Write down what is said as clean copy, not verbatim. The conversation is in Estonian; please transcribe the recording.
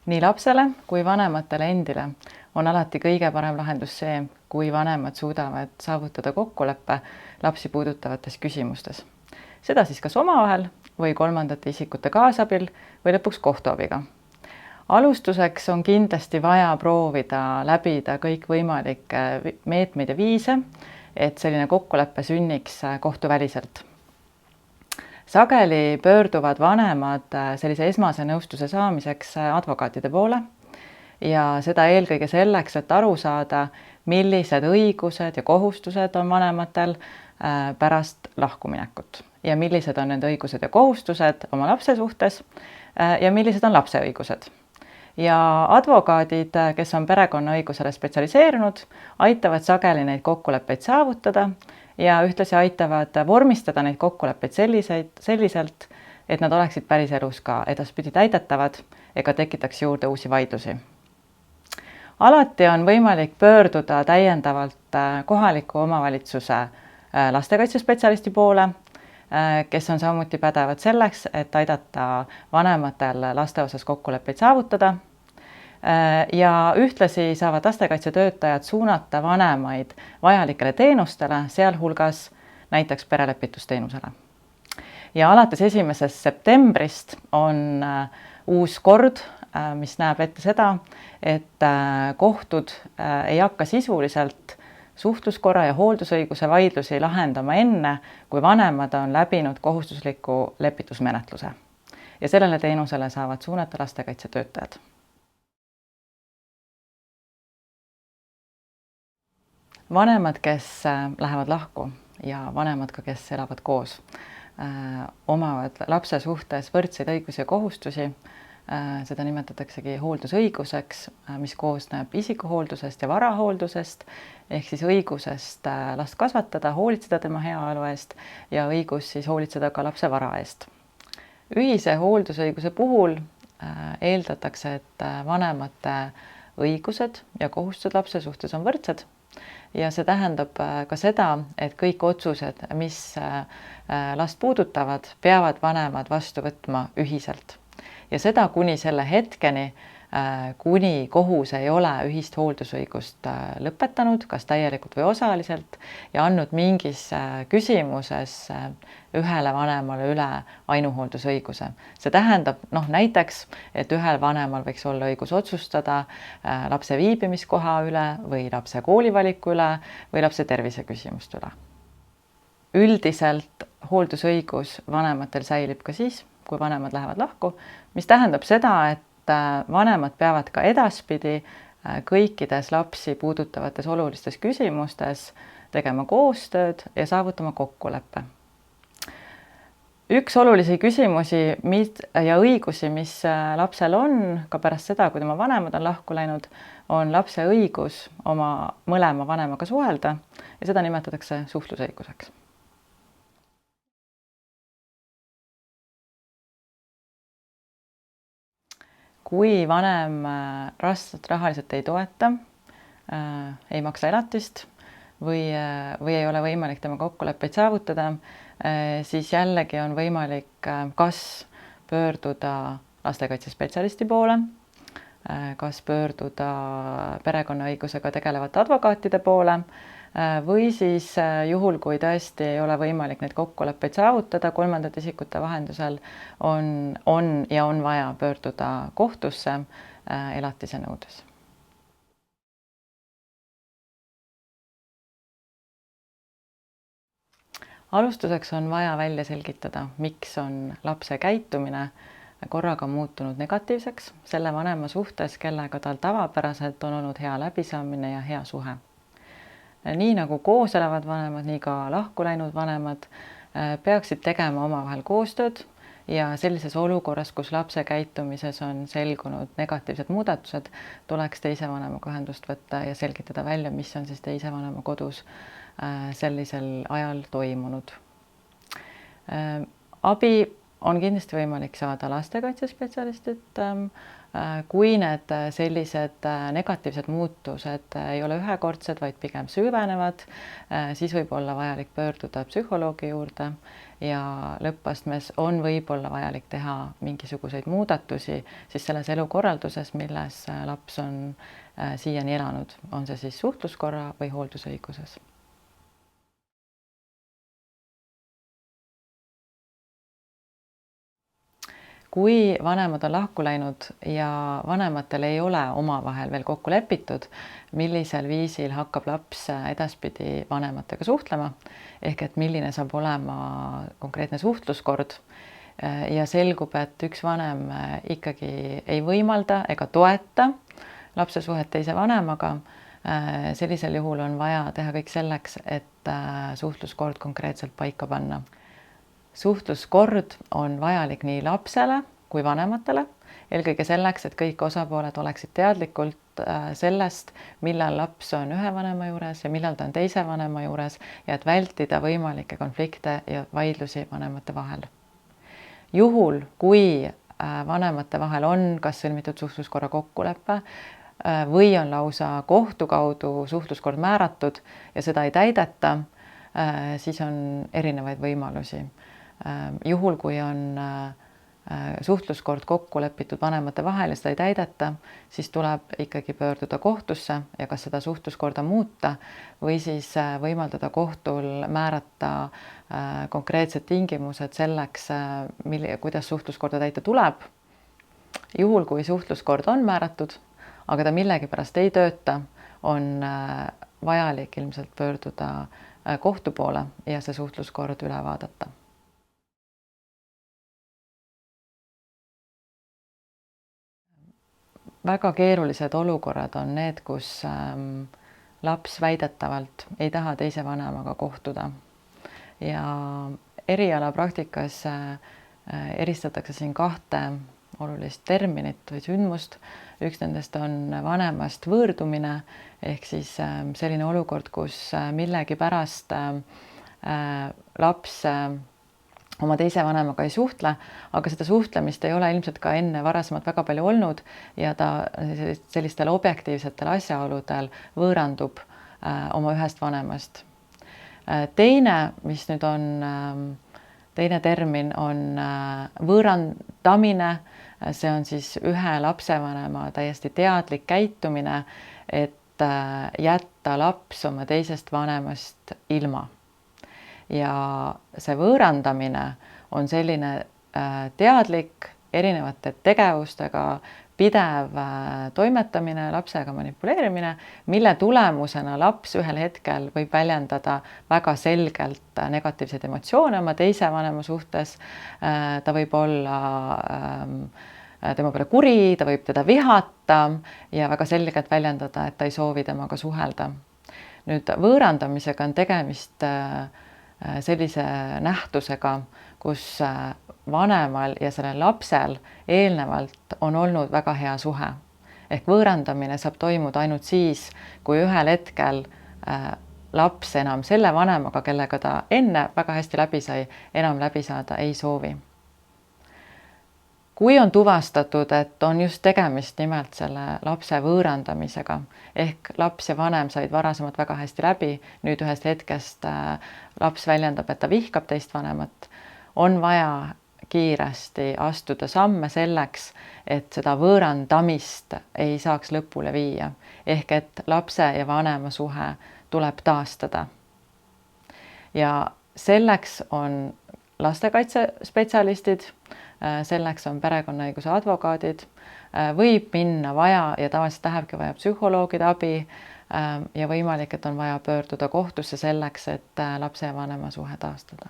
Nii lapsele kui vanematele endile on alati kõige parem lahendus see, kui vanemad suudavad saavutada kokkuleppe lapsi puudutavates küsimustes. Seda siis kas omavahel või kolmandate isikute kaasabil või lõpuks kohtuabiga. Alustuseks on kindlasti vaja proovida läbida kõikvõimalikke meetmeid ja viise, et selline kokkulepe sünniks kohtuväliselt. Sageli pöörduvad vanemad sellise esmase nõustuse saamiseks advokaatide poole ja seda eelkõige selleks, et aru saada, millised õigused ja kohustused on vanematel pärast lahkuminekut ja millised on nende õigused ja kohustused oma lapse suhtes ja millised on lapse õigused. Ja advokaadid, kes on perekonnaõigusele spetsialiseerunud, aitavad sageli neid kokkuleppeid saavutada ja ühtlasi aitavad vormistada neid kokkuleppeid selliselt, et nad oleksid päriselus ka edaspidi täidetavad ega tekitaks juurde uusi vaidlusi. Alati on võimalik pöörduda täiendavalt kohaliku omavalitsuse lastekaitsespetsialisti poole, kes on samuti pädevad selleks, et aidata vanematel laste osas kokkuleppeid saavutada. Ja ühtlasi saavad lastekaitsetöötajad suunata vanemaid vajalikele teenustele, sealhulgas näiteks perelepitusteenusele. Ja alates 1. septembrist on uus kord, mis näeb ette seda, et kohtud ei hakka sisuliselt suhtluskorra ja hooldusõiguse vaidlusi lahendama enne, kui vanemad on läbinud kohustusliku lepitusmenetluse. Ja sellele teenusele saavad suunata lastekaitsetöötajad. Vanemad, kes lähevad lahku ja vanemad ka, kes elavad koos, omavad lapse suhtes võrdseid õigusi ja kohustusi. Seda nimetataksegi hooldusõiguseks, mis koosneb isikuhooldusest ja varahooldusest, ehk siis õigusest last kasvatada, hoolitseda tema heaolu eest ja õigus siis hoolitseda ka lapse vara eest. Ühise hooldusõiguse puhul eeldatakse, et vanemate õigused ja kohustused lapse suhtes on võrdsed ja see tähendab ka seda, et kõik otsused, mis last puudutavad, peavad vanemad vastu võtma ühiselt. Ja seda kuni selle hetkeni, kuni kohus ei ole ühist hooldusõigust lõpetanud, kas täielikult või osaliselt, ja andnud mingis küsimuses ühele vanemale üle ainuhooldusõiguse. See tähendab näiteks, et ühel vanemal võiks olla õigus otsustada lapse viibimiskoha üle või lapse koolivaliku üle või lapse terviseküsimuste üle. Üldiselt hooldusõigus vanematel säilib ka siis, kui vanemad lähevad lahku, mis tähendab seda, et vanemad peavad ka edaspidi kõikides lapsi puudutavates olulistes küsimustes tegema koostööd ja saavutama kokkuleppe. Üks olulisi küsimusi ja õigusi, mis lapsel on ka pärast seda, kui tema vanemad on lahku läinud, on lapse õigus oma mõlema vanemaga suhelda ja seda nimetatakse suhtlusõiguseks. Kui vanem rahaliselt ei toeta, ei maksa elatist või ei ole võimalik tema kokkuleppeid saavutada, siis jällegi on võimalik kas pöörduda lastekaitsespetsialisti poole, kas pöörduda perekonnaõigusega tegelevate advokaatide poole või siis juhul, kui tõesti ei ole võimalik neid kokkuleppeid saavutada kolmandate isikute vahendusel, on vaja pöörduda kohtusse elatise nõudes. Alustuseks on vaja välja selgitada, miks on lapse käitumine korraga muutunud negatiivseks selle vanema suhtes, kellega tal tavapäraselt on olnud hea läbisaamine ja hea suhe. Nii nagu koos elavad vanemad, nii ka lahku läinud vanemad peaksid tegema omavahel koostööd ja sellises olukorras, kus lapse käitumises on selgunud negatiivsed muudatused, tuleks teise vanemaga ühendust võtta ja selgitada välja, mis on siis teise vanema kodus sellisel ajal toimunud. Abi on kindlasti võimalik saada lastekaitsespetsialistilt, Kui need sellised negatiivsed muutused ei ole ühekordsed, vaid pigem süvenevad, siis võib olla vajalik pöörduda psühholoogi juurde ja lõppastmes on võib-olla vajalik teha mingisuguseid muudatusi siis selles elukorralduses, milles laps on siiani elanud, on see siis suhtluskorra või hooldusõiguses. Kui vanemad on lahku läinud ja vanematel ei ole omavahel veel kokku lepitud, millisel viisil hakkab laps edaspidi vanematega suhtlema, ehk et milline saab olema konkreetne suhtluskord ja selgub, et üks vanem ikkagi ei võimalda ega toeta lapse suhet teise vanemaga, sellisel juhul on vaja teha kõik selleks, et suhtluskord konkreetselt paika panna. Suhtluskord on vajalik nii lapsele kui vanematele, eelkõige selleks, et kõik osapooled oleksid teadlikult sellest, millal laps on ühe vanema juures ja millal ta on teise vanema juures ja et vältida võimalikke konflikte ja vaidlusi vanemate vahel. Juhul, kui vanemate vahel on kas sõlmitud suhtluskorra kokkulepe või on lausa kohtu kaudu suhtluskord määratud ja seda ei täideta, siis on erinevaid võimalusi. Juhul, kui on suhtluskord kokku lepitud vanemate vahel ja seda ei täideta, siis tuleb ikkagi pöörduda kohtusse ja kas seda suhtluskorda muuta või siis võimaldada kohtul määrata konkreetsed tingimused selleks, kuidas suhtluskorda täita tuleb. Juhul, kui suhtluskord on määratud, aga ta millegipärast ei tööta, on vajalik ilmselt pöörduda kohtu poole ja see suhtluskord üle vaadata. Väga keerulised olukorrad on need, kus laps väidetavalt ei taha teise vanemaga kohtuda ja erialapraktikas eristatakse siin kahte olulist terminit või sündmust. Üks nendest on vanemast võõrdumine ehk siis selline olukord, kus millegipärast laps oma teise vanemaga ei suhtle, aga seda suhtlemist ei ole ilmselt ka enne varasemalt väga palju olnud ja ta sellistel objektiivsetel asjaoludel võõrandub oma ühest vanemast. Teine, mis nüüd on teine termin, on võõrandamine. See on siis ühe lapsevanema täiesti teadlik käitumine, et jätta laps oma teisest vanemast ilma. Ja see võõrandamine on selline teadlik erinevate tegevustega pidev toimetamine, lapsega manipuleerimine, mille tulemusena laps ühel hetkel võib väljendada väga selgelt negatiivseid emotsioone oma teise vanema suhtes. Ta võib olla tema peale kuri, ta võib teda vihata ja väga selgelt väljendada, et ta ei soovi temaga suhelda. Nüüd võõrandamisega on tegemist sellise nähtusega, kus vanemal ja sellel lapsel eelnevalt on olnud väga hea suhe. Ehk võõrandamine saab toimuda ainult siis, kui ühel hetkel laps enam selle vanemaga, kellega ta enne väga hästi läbi sai, enam läbi saada ei soovi. Kui on tuvastatud, et on just tegemist nimelt selle lapse võõrandamisega, ehk laps ja vanem said varasemalt väga hästi läbi, nüüd ühest hetkest laps väljendab, et ta vihkab teist vanemat, on vaja kiiresti astuda samme selleks, et seda võõrandamist ei saaks lõpule viia, ehk et lapse ja vanema suhe tuleb taastada. Ja selleks on lastekaitsespetsialistid, selleks on perekonnaõiguse advokaadid, võib minna vaja ja tavaliselt lähebki vaja psühholoogide abi ja võimalik, et on vaja pöörduda kohtusse selleks, et lapse ja vanema suhe taastada.